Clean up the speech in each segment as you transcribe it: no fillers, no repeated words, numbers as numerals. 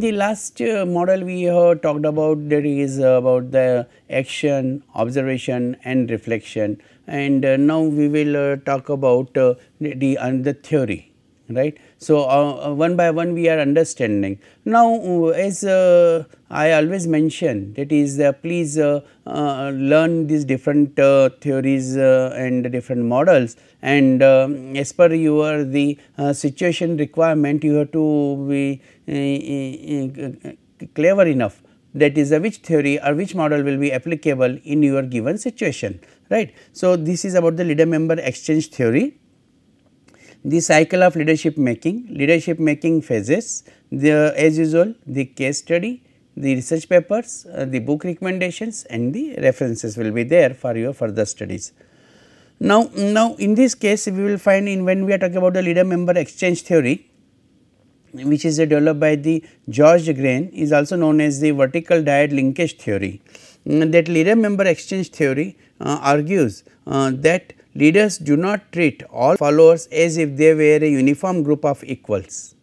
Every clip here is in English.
the last model we have talked about, that is about the action, observation and reflection, and now we will talk about the theory, right. So, one by one we are understanding. Now, as I always mention, that is please learn these different theories and different models, and as per your the situation requirement, you have to be clever enough, that is which theory or which model will be applicable in your given situation, right. So, this is about the leader member exchange theory. The cycle of leadership making phases, as usual the case study, the research papers, the book recommendations and the references will be there for your further studies. Now in this case we will find, in when we are talking about the leader member exchange theory, which is developed by the George Grain, is also known as the vertical dyad linkage theory. That leader member exchange theory argues that leaders do not treat all followers as if they were a uniform group of equals,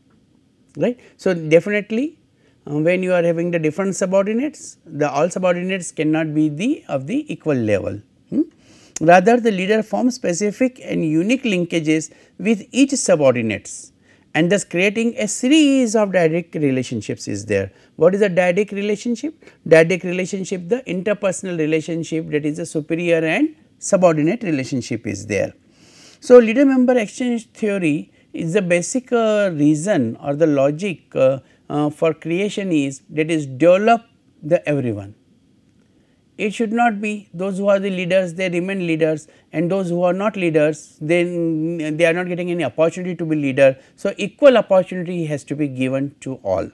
right. So, definitely when you are having the different subordinates, the all subordinates cannot be of the equal level. Rather, the leader forms specific and unique linkages with each subordinates, and thus creating a series of dyadic relationships is there. What is a dyadic relationship? Dyadic relationship, the interpersonal relationship, that is a superior and subordinate relationship is there. So, leader member exchange theory is the basic reason or the logic for creation is, that is develop the everyone. It should not be those who are the leaders, they remain leaders, and those who are not leaders, then they are not getting any opportunity to be leader. So, equal opportunity has to be given to all.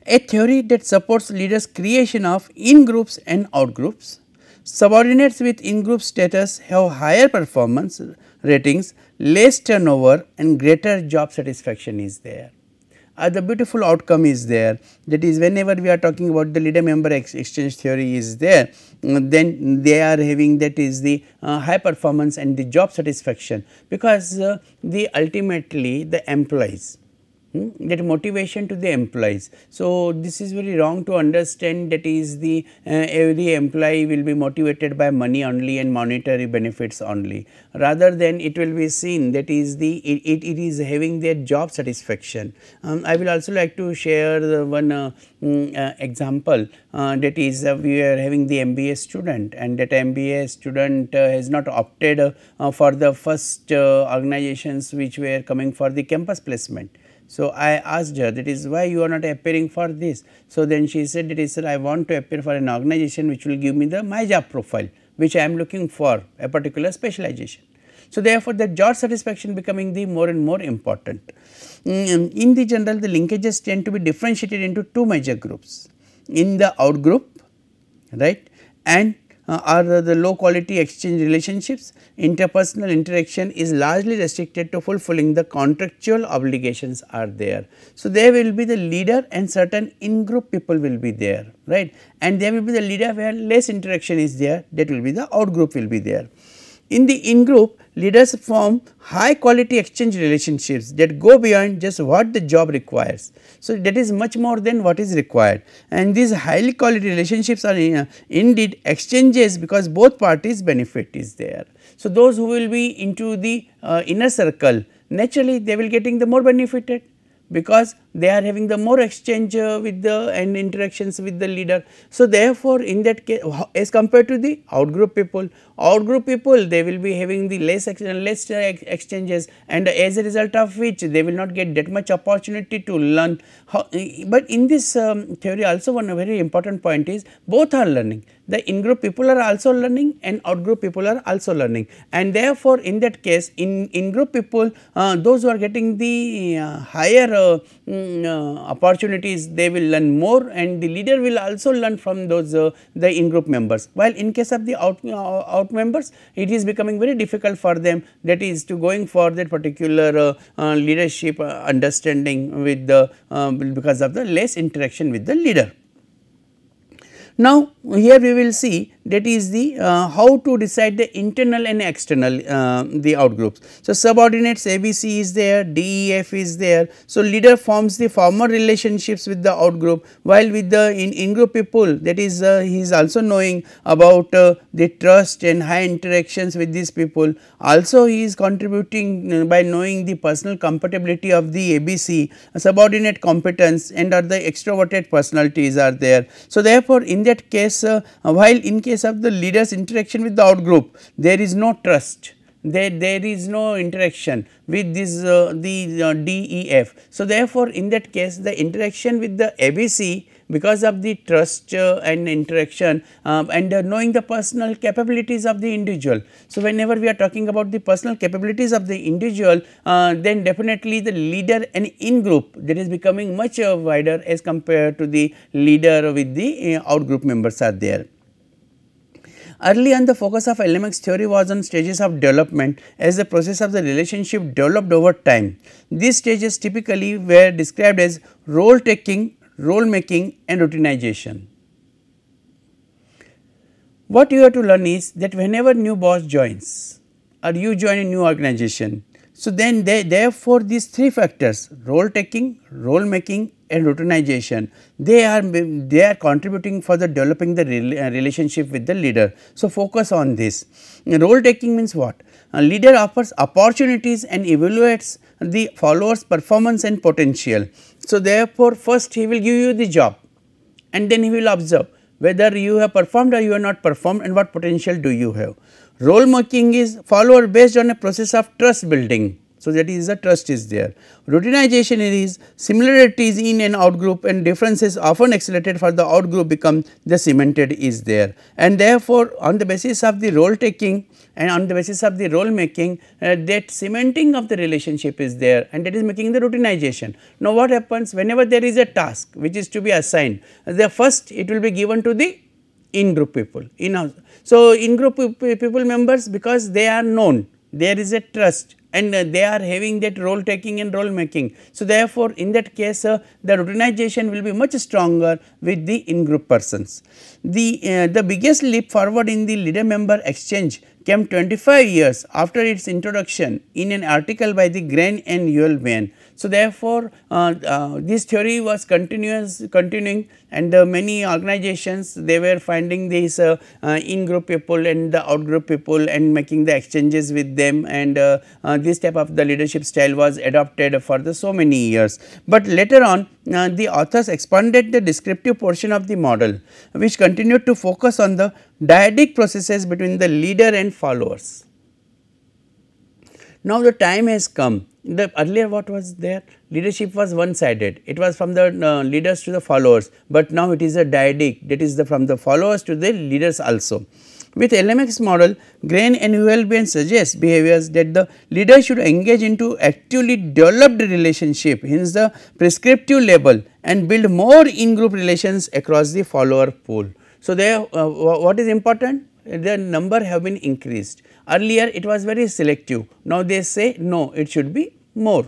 A theory that supports leaders creation of in groups and out groups. Subordinates with in-group status have higher performance ratings, less turnover and greater job satisfaction is there. The beautiful outcome is there, that is whenever we are talking about the leader member exchange theory is there, then they are having, that is the high performance and the job satisfaction, because the ultimately the employees, that motivation to the employees. So, this is very wrong to understand, that is the every employee will be motivated by money only and monetary benefits only, rather than it will be seen that is the it is having their job satisfaction. I will also like to share the one example, that is we are having the MBA student, and that MBA student has not opted for the first organizations which were coming for the campus placement. So, I asked her, that is why you are not appearing for this. So, then she said, that is sir, I want to appear for an organization which will give me my job profile, which I am looking for, a particular specialization. So, therefore, the job satisfaction becoming the more and more important. In the general, the linkages tend to be differentiated into two major groups, in the out group, right, and are the low quality exchange relationships. Interpersonal interaction is largely restricted to fulfilling the contractual obligations are there. So, there will be the leader and certain in group people will be there, right, and there will be the leader where less interaction is there, that will be the out group will be there. In the in group, leaders form high quality exchange relationships that go beyond just what the job requires. So, that is much more than what is required, and these highly quality relationships are indeed exchanges because both parties benefit is there. So, those who will be into the inner circle, naturally they will getting the more benefited, because they are having the more exchange with the and interactions with the leader. So, therefore, in that case, as compared to the out group people they will be having the less exchanges, and as a result of which they will not get that much opportunity to learn. But in this theory also one very important point is both are learning. The in group people are also learning and out group people are also learning, and therefore, in that case in group people those who are getting the higher opportunities, they will learn more, and the leader will also learn from those the in group members, while in case of the out members it is becoming very difficult for them, that is to going for that particular leadership understanding with the because of the less interaction with the leader. Now, here we will see that is the how to decide the internal and external the out groups. So, subordinates ABC is there, DEF is there. So, leader forms the formal relationships with the out group, while with the in group people, that is he is also knowing about the trust and high interactions with these people. Also he is contributing by knowing the personal compatibility of the ABC, subordinate competence, and other extroverted personalities are there. So, therefore, in that case while in case of the leaders interaction with the out group, there is no trust, there is no interaction with this DEF. So, therefore, in that case the interaction with the ABC, because of the trust and interaction and knowing the personal capabilities of the individual. So, whenever we are talking about the personal capabilities of the individual, then definitely the leader and in group, that is becoming much wider as compared to the leader with the out group members are there. Early on, the focus of LMX theory was on stages of development as the process of the relationship developed over time. These stages typically were described as role taking, role making, and routinization. What you have to learn is that whenever new boss joins or you join a new organization, so then therefore these three factors, role taking, role making, and routinization, they are contributing for the developing the relationship with the leader. So, focus on this. Role taking means what? A leader offers opportunities and evaluates the followers' performance and potential. So, therefore, first he will give you the job and then he will observe whether you have performed or you have not performed and what potential do you have. Role making is follower based on a process of trust building. So, that is the trust is there. Routinization is similarities in an out group and differences often accelerated for the out group become the cemented is there, and therefore, on the basis of the role taking and on the basis of the role making, that cementing of the relationship is there, and that is making the routinization. Now, what happens whenever there is a task which is to be assigned, the first it will be given to the in group people So, in group people members, because they are known, there is a trust and they are having that role taking and role making. So, therefore, in that case the routinization will be much stronger with the in group persons. The biggest leap forward in the leader member exchange came 25 years after its introduction in an article by the Grain and Ullman. So, therefore, this theory was continuing, and many organizations they were finding these in group people and the out group people and making the exchanges with them, and this type of the leadership style was adopted for the so many years. But later on the authors expanded the descriptive portion of the model, which continued to focus on the dyadic processes between the leader and followers. Now, the time has come. The earlier what was there? Leadership was one sided, it was from the leaders to the followers, but now it is a dyadic, that is from the followers to the leaders also. With LMX model, Grain and Ullman suggests behaviors that the leader should engage into actively developed relationship, hence the prescriptive level, and build more in group relations across the follower pool. So, there what is important? The number have been increased. Earlier it was very selective, now they say no, it should be more.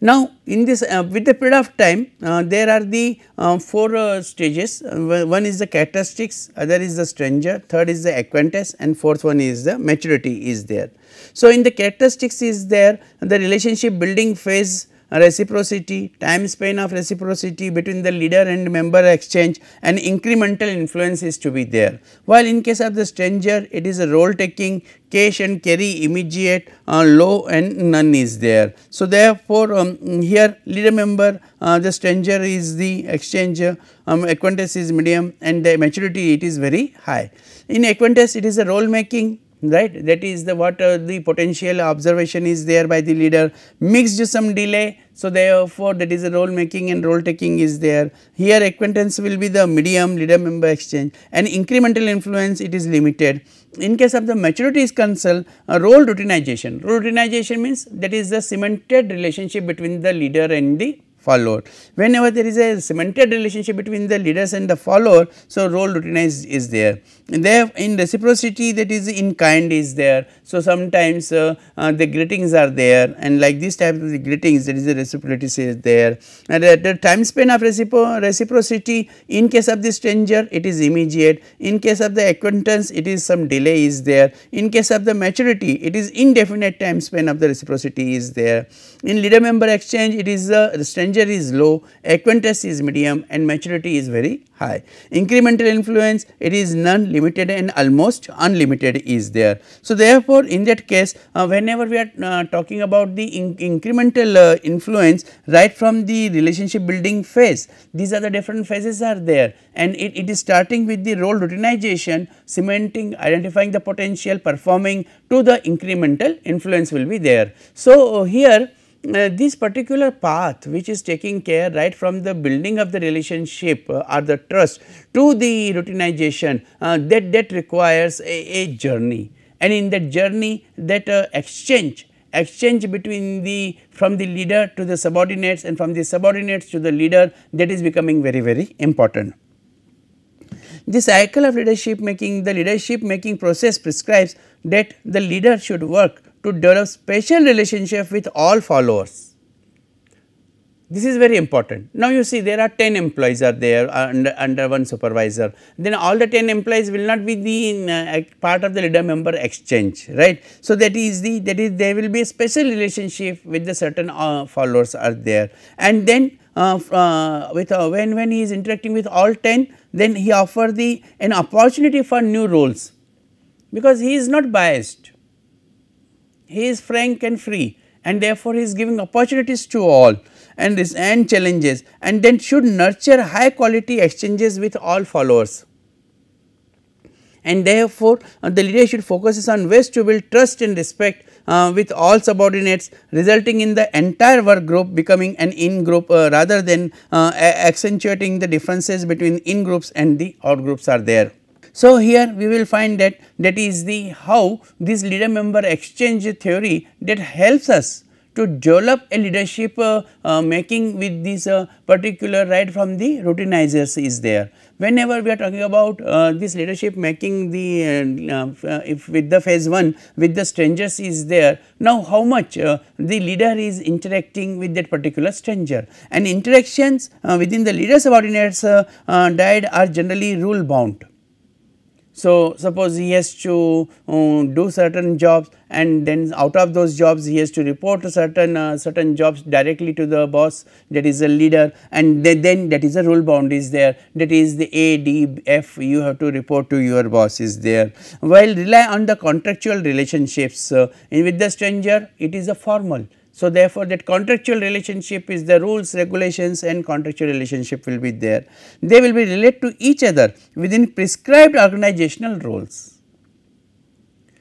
Now, in this with the period of time there are the 4 stages. One is the characteristics, other is the stranger, third is the acquaintance, and fourth one is the maturity is there. So, in the characteristics is there the relationship building phase, reciprocity, time span of reciprocity between the leader and member exchange, and incremental influence is to be there. While in case of the stranger, it is a role taking, cash and carry, immediate, low and none is there. So, therefore, here leader member, the stranger is the exchange, acquaintance is medium, and the maturity it is very high. In acquaintance, it is a role making, right, that is the what the potential observation is there by the leader, mixed some delay. So, therefore, that is a role making and role taking is there. Here acquaintance will be the medium leader member exchange, and incremental influence it is limited. In case of the maturity is concerned, role routinization. Role routinization means that is the cemented relationship between the leader and the follower. Whenever there is a cemented relationship between the leaders and the follower, so role routinized is there. There in reciprocity, that is in kind is there. So, sometimes the greetings are there, and like this type of the greetings, that is the reciprocity is there. And the time span of reciprocity, in case of the stranger it is immediate, in case of the acquaintance it is some delay is there, in case of the maturity it is indefinite time span of the reciprocity is there. In LeaderMember Exchange, it is the stranger is low, acquaintance is medium, and maturity is very high. Incremental influence, it is none, limited, and almost unlimited is there. So, therefore, in that case whenever we are talking about the incremental influence right from the relationship building phase, these are the different phases are there, and it is starting with the role routinization, cementing, identifying the potential, performing to the incremental influence will be there. So, here this particular path which is taking care right from the building of the relationship or the trust to the routinization, that requires a journey, and in that journey that exchange between the from the leader to the subordinates and from the subordinates to the leader, that is becoming very important. The cycle of leadership making, the leadership making process prescribes that the leader should work to develop special relationship with all followers. This is very important. Now, you see there are 10 employees are there under one supervisor, then all the 10 employees will not be the part of the LeaderMember Exchange, right. So, that is there will be a special relationship with the certain followers are there, and then when he is interacting with all 10, then he offer an opportunity for new roles, because he is not biased, he is frank and free, and therefore, he is giving opportunities to all and challenges, and then should nurture high quality exchanges with all followers. And therefore, the leader should focus on ways to build trust and respect with all subordinates, resulting in the entire work group becoming an in group rather than accentuating the differences between in groups and the out groups are there. So, here we will find that is the how this LeaderMember Exchange theory that helps us to develop a leadership making with this particular right from the routinizers is there. Whenever we are talking about this leadership making if with the phase 1 with the strangers is there, now how much the leader is interacting with that particular stranger, and interactions within the leader subordinates dyad are generally rule bound. So, suppose he has to do certain jobs, and then out of those jobs he has to report certain jobs directly to the boss, that is a leader, and then that is a rule bound is there, that is the A, D, F you have to report to your boss is there. While rely on the contractual relationships with the stranger, it is a formal. So, therefore, that contractual relationship is the rules, regulations, and contractual relationship will be there. They will be related to each other within prescribed organizational roles.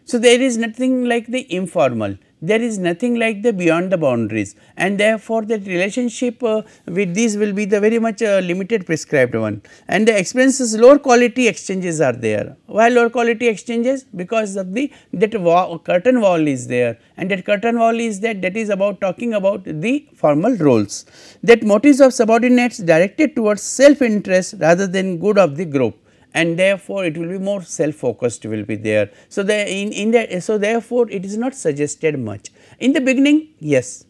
So, there is nothing like the informal, there is nothing like the beyond the boundaries, and therefore, that relationship with these will be the very much limited prescribed one, and the experiences lower quality exchanges are there. Why lower quality exchanges? Because of that curtain wall is there, and that curtain wall is that is about talking about the formal roles, that motives of subordinates directed towards self interest rather than good of the group, and therefore, it will be more self focused will be there. So, so therefore, it is not suggested much. In the beginning, yes,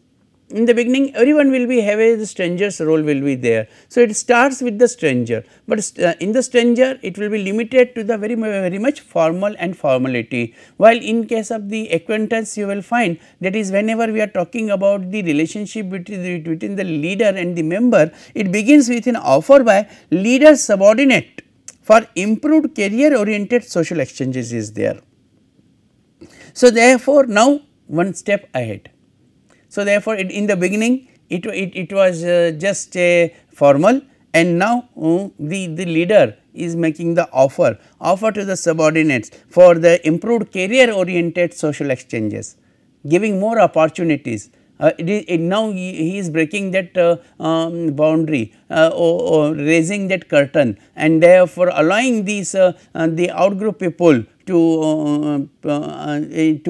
in the beginning everyone will be have the stranger's role will be there. So, it starts with the stranger, but in the stranger it will be limited to the very much formal and formality, while in case of the acquaintance you will find that is whenever we are talking about the relationship between the leader and the member, it begins with an offer by leader subordinate for improved career oriented social exchanges is there. So, therefore, now one step ahead. So, therefore, in the beginning it was just a formal, and now the leader is making the offer to the subordinates for the improved career oriented social exchanges, giving more opportunities. Now he is breaking that boundary or raising that curtain, and therefore allowing these the outgroup people to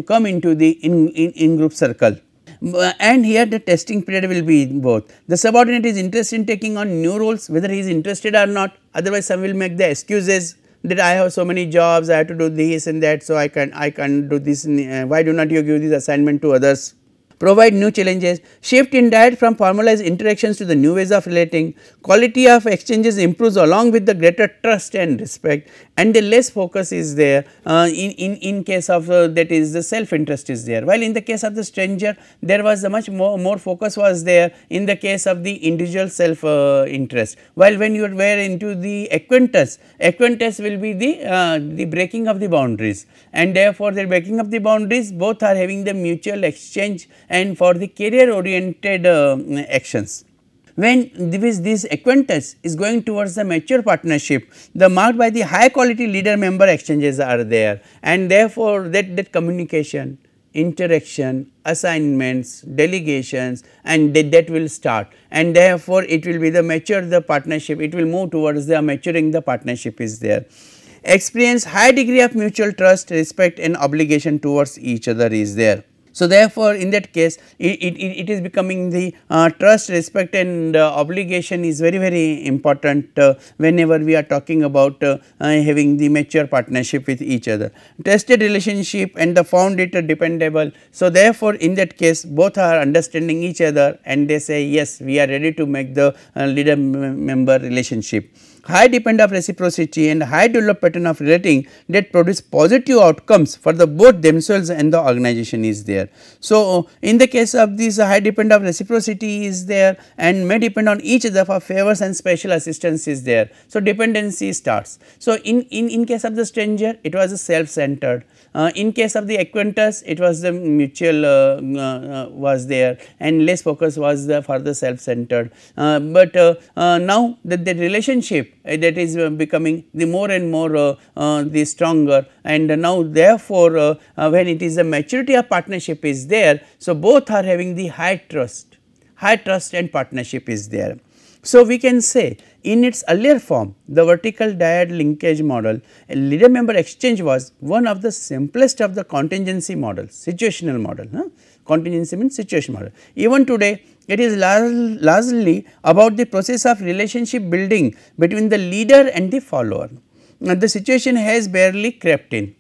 come into the in group circle. And here the testing period will be both. The subordinate is interested in taking on new roles, whether he is interested or not, otherwise some will make the excuses that I have so many jobs, I have to do this and that, so I can do this, why do not you give this assignment to others. Provide new challenges, shift in diet from formalized interactions to the new ways of relating, quality of exchanges improves along with the greater trust and respect, and the less focus is there in case of that is the self interest is there, while in the case of the stranger there was a much more focus was there in the case of the individual self interest, while when you were into the acquaintance will be the breaking of the boundaries, and therefore the breaking of the boundaries both are having the mutual exchange and for the career oriented actions. When this acquaintance is going towards the mature partnership, the marked by the high quality leader member exchanges are there, and therefore that communication, interaction, assignments, delegations, and that will start, and therefore it will be the mature the partnership, it will move towards the maturing the partnership is there. Experience high degree of mutual trust, respect and obligation towards each other is there. So, therefore, in that case it is becoming the trust, respect and obligation is very important whenever we are talking about having the mature partnership with each other. Tested relationship and the found it dependable. So, therefore, in that case both are understanding each other and they say yes, we are ready to make the leader member relationship. High depend of reciprocity and high developed pattern of relating that produce positive outcomes for the both themselves and the organization is there. So, in the case of this high depend of reciprocity is there and may depend on each other for favors and special assistance is there. So, dependency starts. So, in case of the stranger it was a self centered, in case of the acquaintance it was the mutual was there and less focus was the for the self centered, but now the relationship that is becoming the more and more the stronger, and now therefore, when it is a maturity of partnership is there. So, both are having the high trust and partnership is there. So, we can say in its earlier form the vertical dyad linkage model, leader member exchange was one of the simplest of the contingency models, situational model. Contingency means situation model. Even today it is largely about the process of relationship building between the leader and the follower. Now, the situation has barely crept in.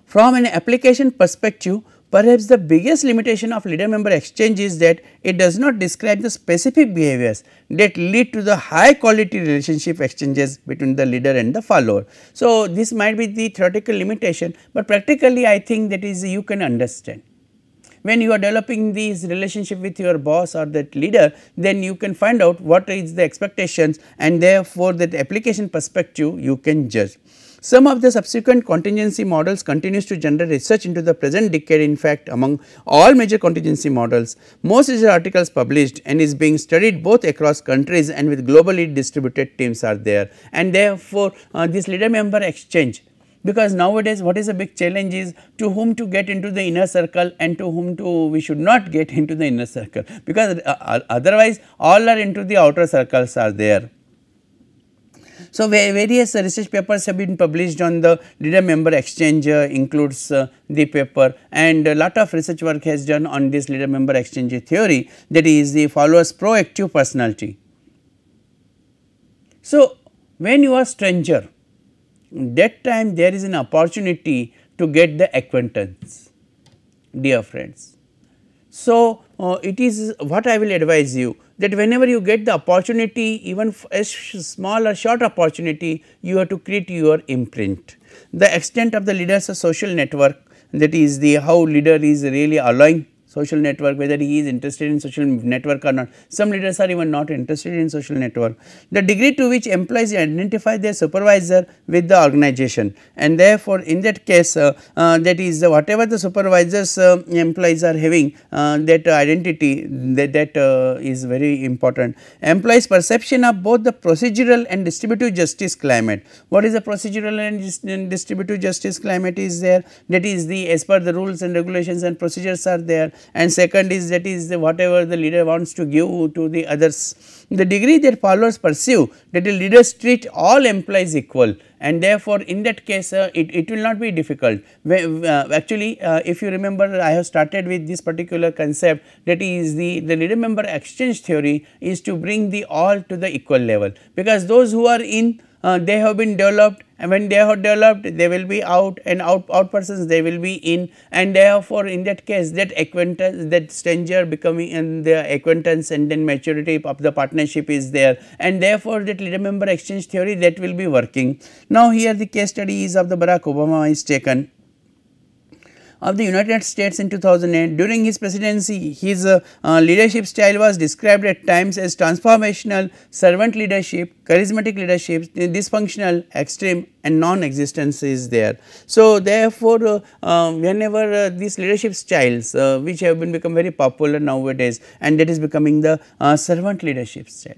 From an application perspective, perhaps the biggest limitation of leader member exchange is that it does not describe the specific behaviors that lead to the high quality relationship exchanges between the leader and the follower. So, this might be the theoretical limitation, but practically I think that is you can understand. When you are developing these relationship with your boss or that leader, then you can find out what is the expectations and therefore, that application perspective you can judge. Some of the subsequent contingency models continues to generate research into the present decade. In fact, among all major contingency models, most research articles published and is being studied both across countries and with globally distributed teams are there, and therefore, this leader member exchange, because nowadays what is a big challenge is to whom to get into the inner circle and to whom we should not get into the inner circle, because otherwise all are into the outer circles are there. So, various research papers have been published on the leader member exchange includes the paper, and a lot of research work has done on this leader member exchange theory, that is the follower's proactive personality. So, when you are stranger, that time there is an opportunity to get the acquaintance, dear friends. So, it is what I will advise you, that whenever you get the opportunity, even a small or short opportunity, you have to create your imprint. The extent of the leader's social network, that is the how leader is really allowing social network, whether he is interested in social network or not. Some leaders are even not interested in social network. The degree to which employees identify their supervisor with the organization, and therefore, in that case that is whatever the supervisors employees are having, that identity that is very important. Employees perception of both the procedural and distributive justice climate. What is the procedural and distributive justice climate is there? That is the as per the rules and regulations and procedures are there, and second is that is whatever the leader wants to give to the others. The degree that followers pursue that the leaders treat all employees equal, and therefore, in that case it will not be difficult. Actually, if you remember, I have started with this particular concept, that is the LeaderMember Exchange theory is to bring the all to the equal level, because those who are in they have been developed, and when they have developed they will be out, and out persons they will be in, and therefore, in that case that acquaintance, that stranger becoming in the acquaintance, and then maturity of the partnership is there, and therefore, that LeaderMember Exchange theory that will be working. Now, here the case study is of the Barack Obama is taken of the United States in 2008. During his presidency, his leadership style was described at times as transformational, servant leadership, charismatic leadership, dysfunctional, extreme, and non-existence is there. So, therefore, whenever these leadership styles which have been become very popular nowadays, and that is becoming the servant leadership style,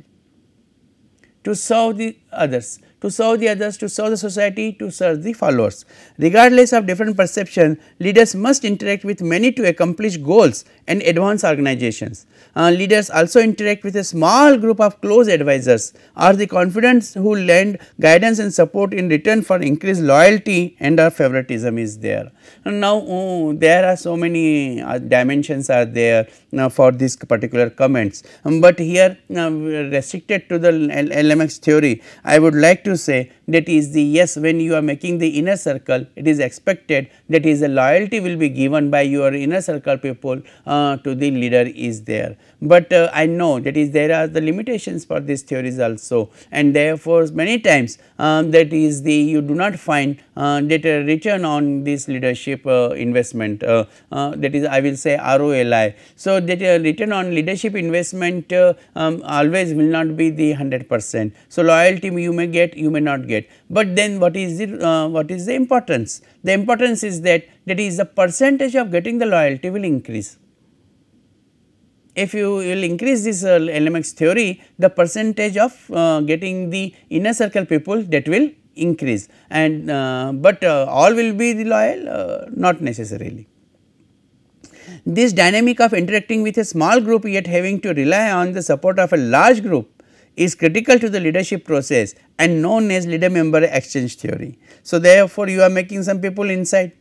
to serve the others, to serve the society, to serve the followers. Regardless of different perception, leaders must interact with many to accomplish goals and advance organizations. Leaders also interact with a small group of close advisors or the confidants who lend guidance and support in return for increased loyalty, and our favoritism is there. And now, there are so many dimensions are there for this particular comments, but here restricted to the LMX theory, I would like to say that is the yes, when you are making the inner circle, it is expected that is a loyalty will be given by your inner circle people to the leader is there. But I know that is there are the limitations for these theories also, and therefore, many times that is the you do not find that return on this leadership investment, that is I will say ROLI. So, that return on leadership investment always will not be the 100%. So, loyalty you may get, you may not get, but then what is the importance? The importance is that is the percentage of getting the loyalty will increase. If you will increase this LMX theory, the percentage of getting the inner circle people that will increase, and but all will be the loyal, not necessarily. This dynamic of interacting with a small group yet having to rely on the support of a large group is critical to the leadership process and known as LeaderMember Exchange theory. So, therefore, you are making some people inside.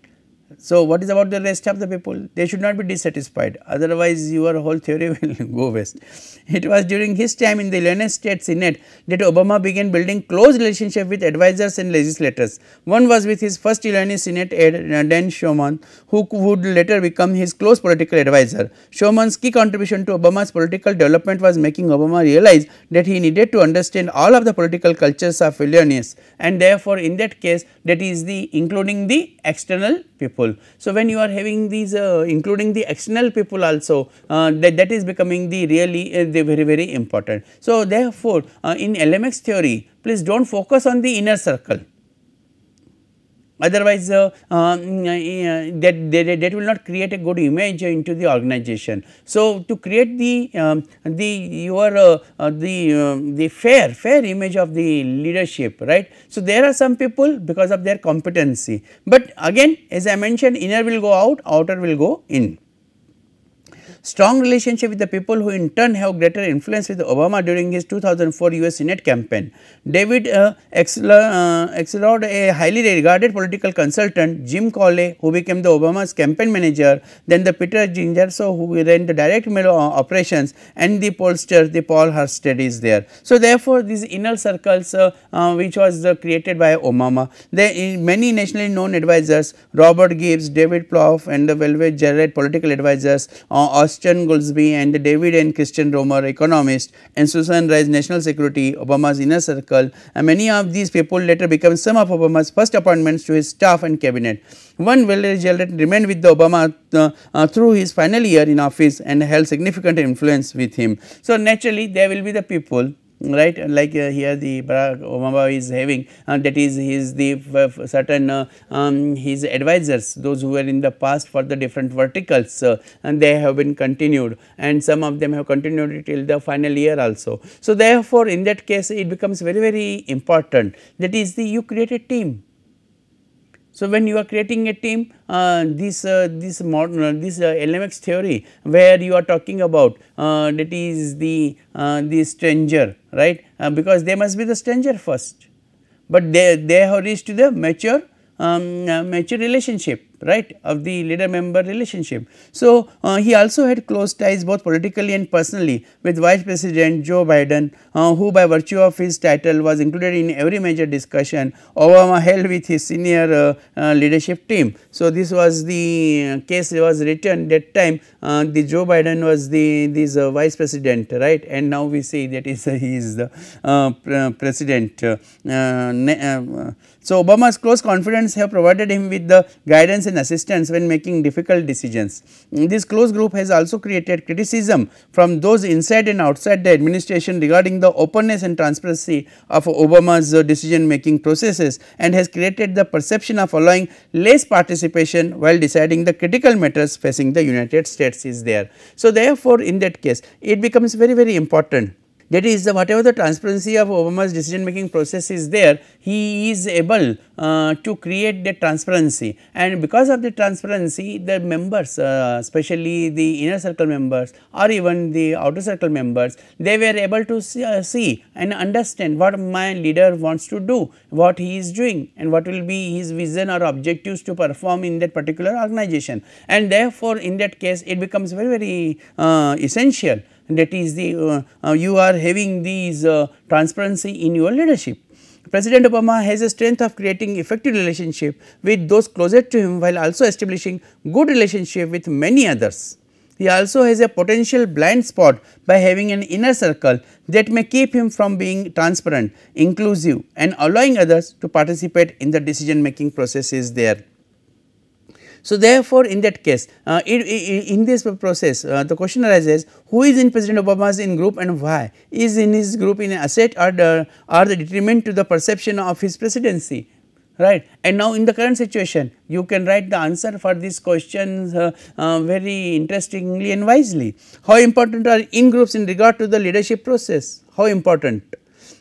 So, what is about the rest of the people? They should not be dissatisfied, otherwise your whole theory will go waste. It was during his time in the United States Senate that Obama began building close relationship with advisors and legislators. One was with his first Illinois Senate aide Dan Schuman, who would later become his close political advisor. Schuman's key contribution to Obama's political development was making Obama realize that he needed to understand all of the political cultures of Illinois, and therefore, in that case that is the including the external people. So, when you are having these including the external people also, that is becoming the really the very important. So, therefore, in LMX theory, please do not focus on the inner circle, otherwise that will not create a good image into the organization. So, to create the fair image of the leadership, right. So, there are some people because of their competency, but again as I mentioned, inner will go out, outer will go in. Strong relationship with the people who in turn have greater influence with Obama during his 2004 US Senate campaign. David Axelrod, a highly regarded political consultant, Jim Coley, who became the Obama's campaign manager, then the Peter Gingerso, who ran the direct mail operations, and the pollster, the Paul Hersted is there. So, therefore, these inner circles which was created by Obama, many nationally known advisors, Robert Gibbs, David Plouffe, and the Velvet Jarrett political advisors, Austin Goolsbee and David and Christian Romer, economist, and Susan Rice, national security, Obama's inner circle, and many of these people later became some of Obama's first appointments to his staff and cabinet. One Velvet Jarrett remained with the Obama through his final year in office and held significant influence with him. So, naturally, there will be the people, right, like here the Barack Obama is having that is his the certain his advisors, those who were in the past for the different verticals, and they have been continued, and some of them have continued till the final year also. So, therefore, in that case it becomes very important, that is the you create a team. So, when you are creating a team, this LMX theory where you are talking about that is the stranger, right, because they must be the stranger first, but they have reached to the mature mature relationship, right, of the leader member relationship. So, he also had close ties both politically and personally with Vice President Joe Biden, who by virtue of his title was included in every major discussion Obama held with his senior leadership team. So, this was the case was written that time, the Joe Biden was this Vice President, right, and now we see that is he is the President. So, Obama's close confidants have provided him with the guidance and assistance when making difficult decisions. This close group has also created criticism from those inside and outside the administration regarding the openness and transparency of Obama's decision making processes, and has created the perception of allowing less participation while deciding the critical matters facing the United States is there. So, therefore, in that case it becomes very important. That is whatever the transparency of Obama's decision making process is there, he is able to create that transparency, and because of the transparency the members, especially the inner circle members or even the outer circle members, they were able to see and understand what my leader wants to do, what he is doing, and what will be his vision or objectives to perform in that particular organization. And therefore, in that case it becomes very essential, that is the you are having these transparency in your leadership. President Obama has a strength of creating effective relationship with those closest to him while also establishing good relationship with many others. He also has a potential blind spot by having an inner circle that may keep him from being transparent, inclusive, and allowing others to participate in the decision making processes there. So, therefore, in that case in this process the question arises, who is in President Obama's in group and why? Is in his group in asset or the detriment to the perception of his presidency, right? And now, in the current situation you can write the answer for these questions very interestingly and wisely. How important are in groups in regard to the leadership process? How important?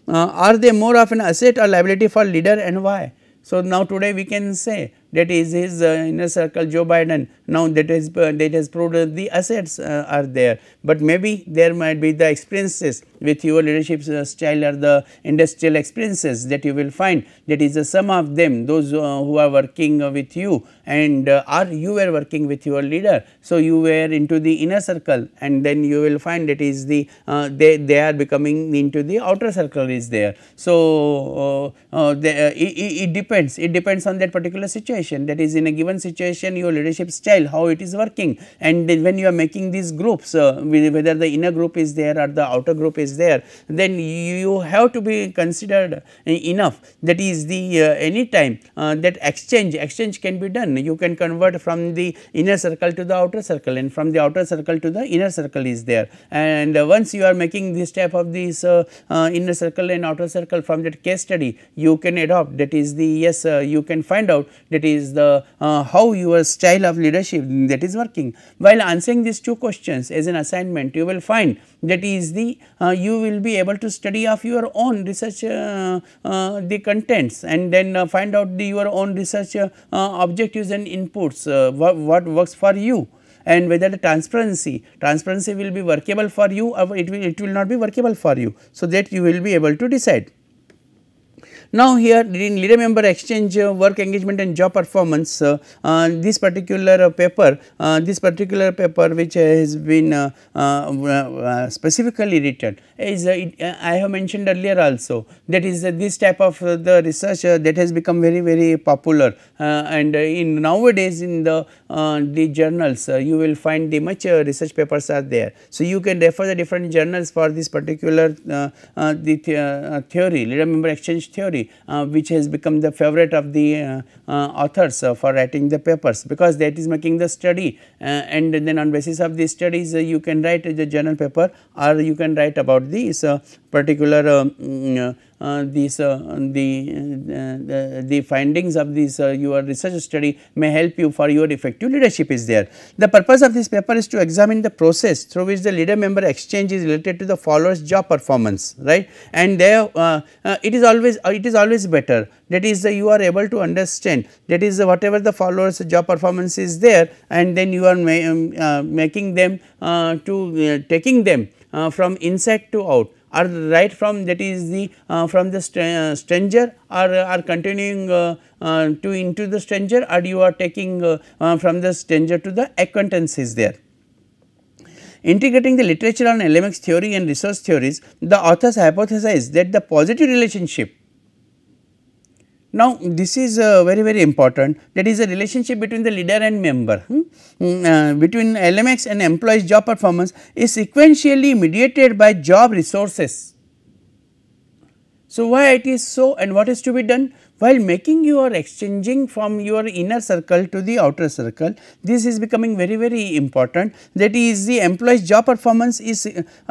Are they more of an asset or liability for leader and why? So, now today we can say that is his inner circle Joe Biden, now that has proved the assets are there, but maybe there might be the experiences with your leadership style or the industrial experiences that you will find, that is the sum of them, those who are working with you and or you were working with your leader. So, you were into the inner circle and then you will find that is the they are becoming into the outer circle is there. So, it depends on that particular situation, that is in a given situation your leadership style how it is working, and then when you are making these groups whether the inner group is there or the outer group is there, then you have to be considered enough, that is the any time that exchange can be done. You can convert from the inner circle to the outer circle and from the outer circle to the inner circle is there, and once you are making this type of this inner circle and outer circle from that case study, you can adopt, that is the yes you can find out that is the how your style of leadership that is working. While answering these two questions as an assignment, you will find that is the you will be able to study of your own research the contents, and then find out your own research objectives and inputs, what works for you, and whether the transparency will be workable for you or it will not be workable for you. So, that you will be able to decide. Now, here in LeaderMember Exchange work engagement and job performance, this particular paper which has been specifically written is I have mentioned earlier also, that is this type of the research that has become very popular, and in nowadays in the journals you will find the much research papers are there. So, you can refer the different journals for this particular the theory, LeaderMember Exchange theory, which has become the favorite of the authors for writing the papers, because that is making the study, and then on basis of these studies you can write the journal paper or you can write about these particular the findings of this your research study may help you for your effective leadership is there. The purpose of this paper is to examine the process through which the leader member exchange is related to the followers job performance, right, and there it is always better, that is you are able to understand, that is whatever the followers job performance is there, and then you are making them to taking them from inside to out, or right from, that is the from the stranger, or are continuing to into the stranger, or you are taking from the stranger to the acquaintance is there. Integrating the literature on LMX theory and resource theories, the authors hypothesize that the positive relationship. Now, this is very important, that is a relationship between the leader and member, between LMX and employees job performance is sequentially mediated by job resources. So, why it is so, and what is to be done? While making your exchanging from your inner circle to the outer circle, this is becoming very important, that is the employees job performance is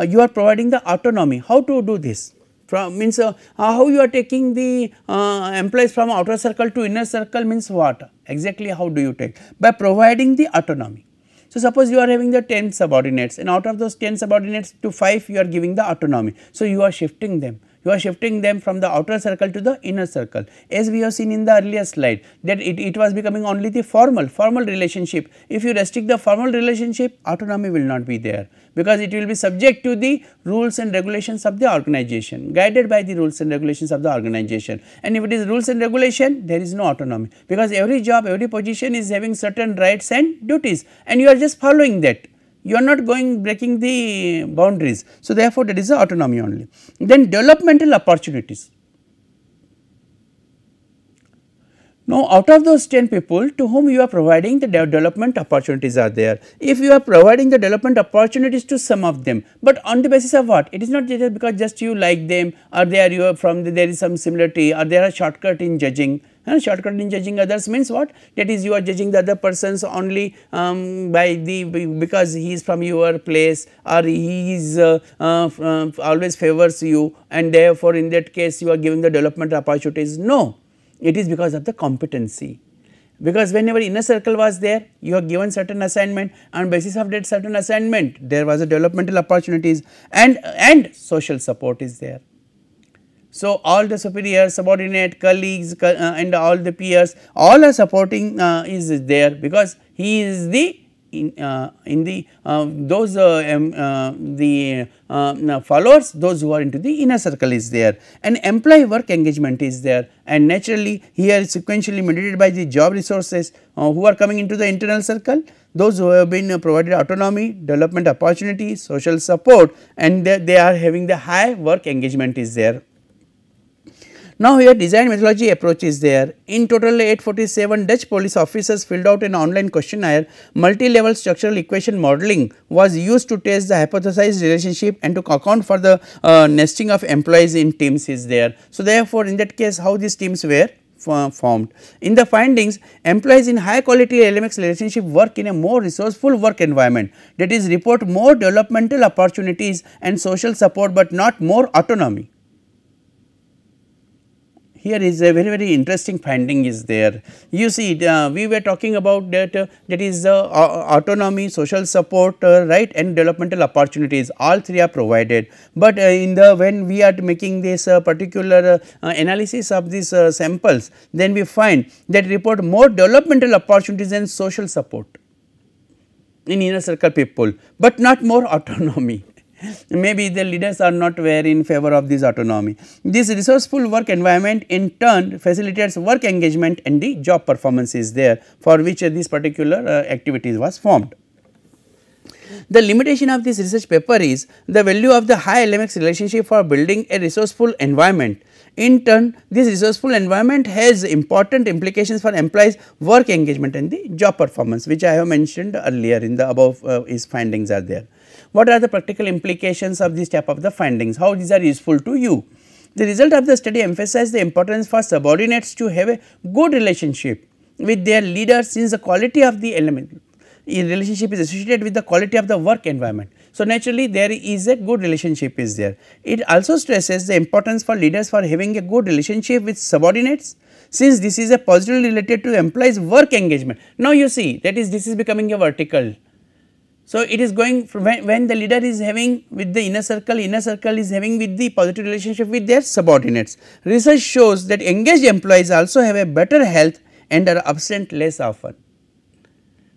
you are providing the autonomy. How to do this? From means how you are taking the employees from outer circle to inner circle means what exactly, how do you take? By providing the autonomy. So, suppose you are having the 10 subordinates, and out of those 10 subordinates to 5 you are giving the autonomy. So, you are shifting them. You are shifting them from the outer circle to the inner circle, as we have seen in the earlier slide, that it was becoming only the formal relationship. If you restrict the formal relationship, autonomy will not be there, because it will be subject to the rules and regulations of the organization, guided by the rules and regulations of the organization. And if it is rules and regulation, there is no autonomy, because every job, every position is having certain rights and duties, and you are just following that. You are not breaking the boundaries. So, therefore, that is the autonomy only. Then developmental opportunities. Now, out of those 10 people to whom you are providing the development opportunities are there. If you are providing the development opportunities to some of them, but on the basis of what? It is not just because just you like them, or they are you are from there is some similarity, or there are shortcut in judging. Shortcut in judging others means what? That is you are judging the other persons only because he is from your place, or he is always favors you, and therefore, in that case you are giving the development opportunities. No, it is because of the competency. Because whenever inner circle was there, you are given certain assignment, on basis of that certain assignment there was a developmental opportunities, and social support is there. So, all the superior, subordinate, colleagues and all the peers, all are supporting is there, because he is the followers, those who are into the inner circle is there, and employee work engagement is there, and naturally here is sequentially mediated by the job resources who are coming into the internal circle, those who have been provided autonomy, development opportunity, social support, and they are having the high work engagement is there. Now, here design methodology approach is there. In total 847 Dutch police officers filled out an online questionnaire. Multi-level structural equation modeling was used to test the hypothesized relationship and to account for the nesting of employees in teams is there. So, therefore, in that case how these teams were formed. In the findings, employees in high quality LMX relationship work in a more resourceful work environment, that is report more developmental opportunities and social support, but not more autonomy. Here is a very interesting finding is there. You see we were talking about that that is autonomy, social support, right, and developmental opportunities, all three are provided. But in the when we are making this particular analysis of these samples, then we find that report more developmental opportunities and social support in inner circle people, but not more autonomy. Maybe the leaders are not very in favor of this autonomy. This resourceful work environment in turn facilitates work engagement and the job performance is there, for which this particular activity was formed. The limitation of this research paper is the value of the high LMX relationship for building a resourceful environment. In turn, this resourceful environment has important implications for employees' work engagement and the job performance, which I have mentioned earlier in the above his findings are there. What are the practical implications of this type of the findings? How these are useful to you? The result of the study emphasized the importance for subordinates to have a good relationship with their leaders, since the quality of the relationship is associated with the quality of the work environment. So, naturally there is a good relationship is there. It also stresses the importance for leaders for having a good relationship with subordinates, since this is a positively related to employees work engagement. Now, you see that is this is becoming a vertical. So, it is going from when the leader is having with the inner circle is having with the positive relationship with their subordinates. Research shows that engaged employees also have a better health and are absent less often.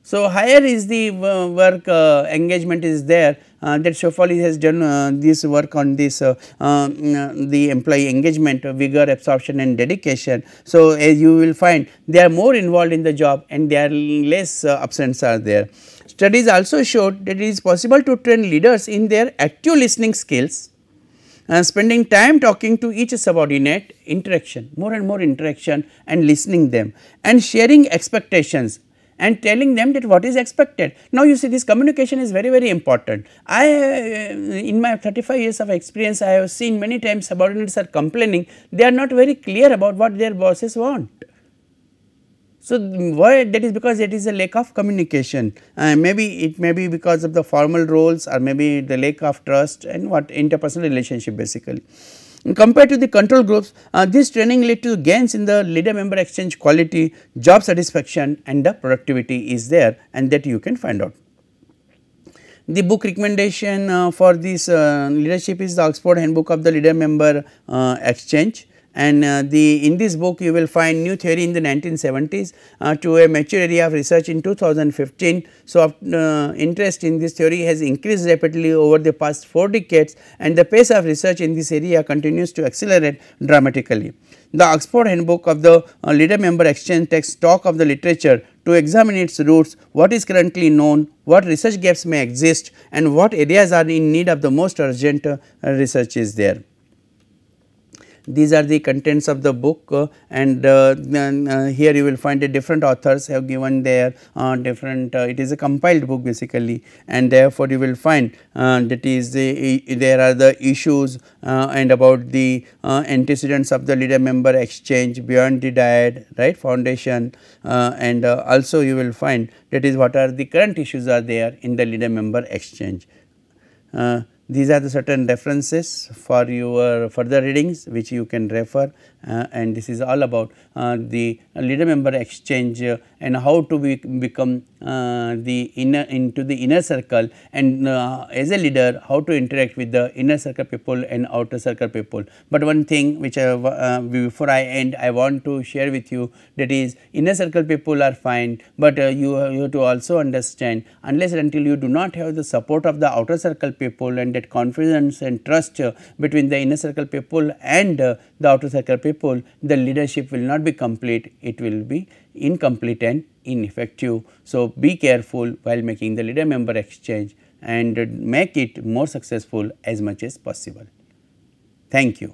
So, higher is the work engagement is there, that Shofali has done this work on this the employee engagement, vigor, absorption and dedication. So, as you will find they are more involved in the job and they are less absence are there. Studies also showed that it is possible to train leaders in their active listening skills, spending time talking to each subordinate, interaction, more and more interaction and listening them and sharing expectations and telling them that what is expected. Now, you see this communication is very important. I in my 35 years of experience, I have seen many times subordinates are complaining, they are not very clear about what their bosses want. So, why that is because it is a lack of communication, maybe it may be because of the formal roles or maybe the lack of trust and what interpersonal relationship basically. And compared to the control groups, this training led to gains in the leader member exchange quality, job satisfaction and the productivity is there, and that you can find out. The book recommendation for this leadership is the Oxford Handbook of the Leader Member Exchange. And in this book you will find new theory in the 1970s to a mature area of research in 2015. So, interest in this theory has increased rapidly over the past 4 decades and the pace of research in this area continues to accelerate dramatically. The Oxford Handbook of the Leader Member Exchange takes stock of the literature to examine its roots, what is currently known, what research gaps may exist and what areas are in need of the most urgent research is there. These are the contents of the book and here you will find the different authors have given their different it is a compiled book basically, and therefore, you will find that is there are the issues and about the antecedents of the leader member exchange, beyond the dyad, right, foundation, and also you will find that is what are the current issues are there in the leader member exchange. These are the certain references for your further readings which you can refer, and this is all about the leader member exchange and how to become into the inner circle, and as a leader how to interact with the inner circle people and outer circle people. But one thing which before I end I want to share with you, that is inner circle people are fine, but you have to also understand, unless and until you do not have the support of the outer circle people and that confidence and trust between the inner circle people and the outer circle people, the leadership will not be complete, it will be incomplete and ineffective. So, be careful while making the leader member exchange and make it more successful as much as possible. Thank you.